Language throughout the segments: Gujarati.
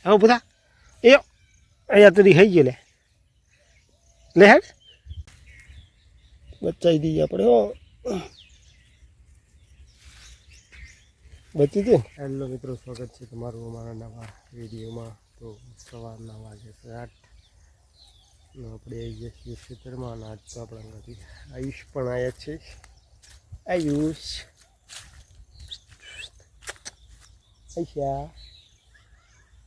હવે બધા એ અહીંયા તો થઈ ગયો લે હેડ બચાવી દઈએ આપણે હો બચી ગઈ. હેલો મિત્રો, સ્વાગત છે તમારું અમારા નવા વિડીયોમાં. તો સવારના વાગે છે 8 આપણે આવી જઈએ છીએ ખેતરમાં અને આજ તો આપણા ઘરથી આયુષ પણ આવ્યા છે. આયુષ આઈશા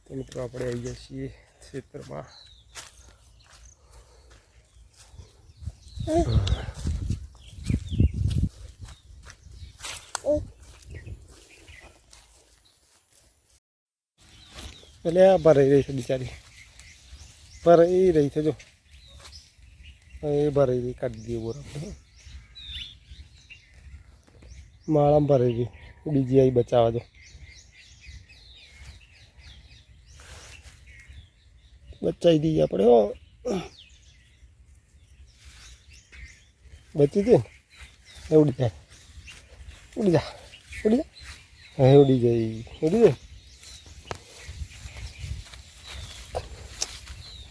તો મિત્રો આપણે આવી જઈએ છીએ ખેતરમાં. એટલે આ ભરાઈ રહી છે બિચારી, ભરાઈ રહી છે જો એ ભરાઈ રહી. કાઢી દઈએ બોર આપણે માળામાં ભરાઈ ગઈ, બીજી આવી બચાવવા દો. બચાવી દઈએ આપણે હો બચી ગઈ ને ઉડી જાય ઉડી જા ઉડી જા હા ઉડી જાય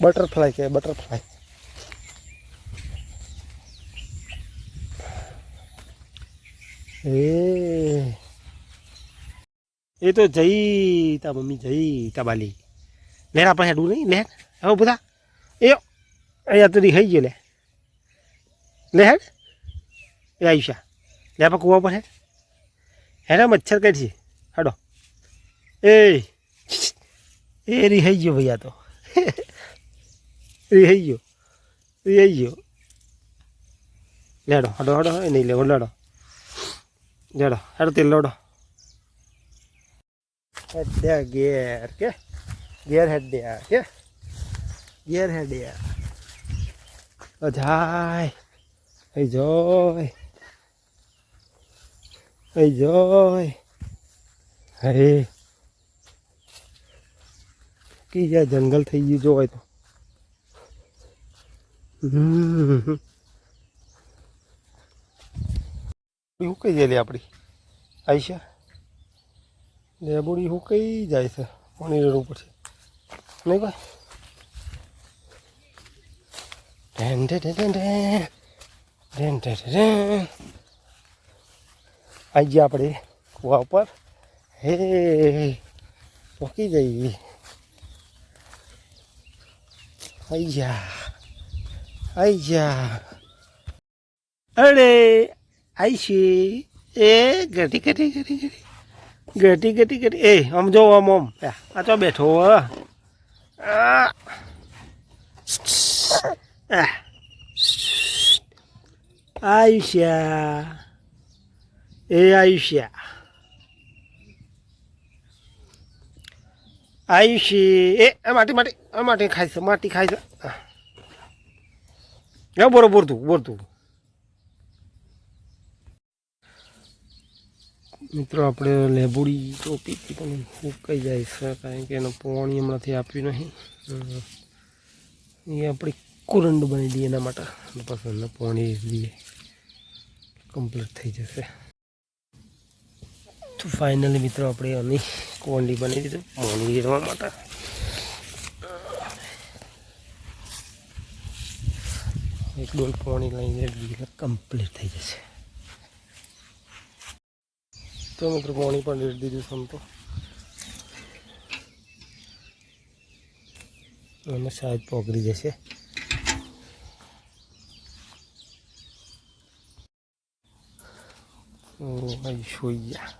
બટરફ્લાય કે બટરફ્લાય. એ તો જઈ તા મમ્મી જઈ તા બાલી લેર આપણે હેડું નહીં લેર. હવે બધા એ અહીંયા તો થઈ ગયો લે હેડ એ આયુષા લે આપણે કૂવા પર હેડ મચ્છર કઈ છે હેડો એ રી થઈ ગયો ભાઈ. આ તો રહી ગયો લેડો હડો હડો એ નહીં લેવો લડો લેડો હેડો તેલ લોડો હેડ્યા ઘેર કે ઘેર હેડ્યા કે ઘેર હેડ્યા જાય હઈ જોય હઈ જોય હે કી જ્યાં જંગલ થઈ ગયું જોવાય તો. હુકાઈ જાય લે આપણી આઈશા લેબોડી હુકાઈ જાય છે પાણી રડવું પડશે નહીં ભાઈ. આવી ગયા આપણે કૂવા ઉપર. હે પોકી જઈએ આઈ જા અરે આઈશી એ ગટી ગટી ગટી ગટી ગટી ગટી ગટી એ આમ જો આમ આમ આ તો બેઠો આયુષ્યા એ આયુષ્યા આયુષી એ માટી માટી માટી ખાય છે માટી ખાય છે. બરોબર તું મિત્રો આપણે લેબુડી ટોપી પણ ફૂંકાઈ જાય છે કારણ કે એનું પાણી હમણાંથી આપ્યું નહીં. એ આપણે કુરંડ બની દઈએ એના માટે પછી એનું પાણી દઈએ કમ્પ્લીટ થઈ જશે. તો ફાઇનલી મિત્રો આપણે આની કોંડી બની દીધું પાણી રેડવા માટે. એક ડોલ પાણી લઈને એટલે કમ્પ્લીટ થઈ જશે. તો મિત્રો પાણી પણ રેડી દીધું સમતો અને શાયદ પોગરી જશે. સુઈ ગયા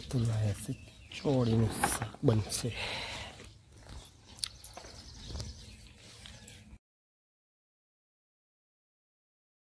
તો લાયા છે ચોળીનું શાક બનશે.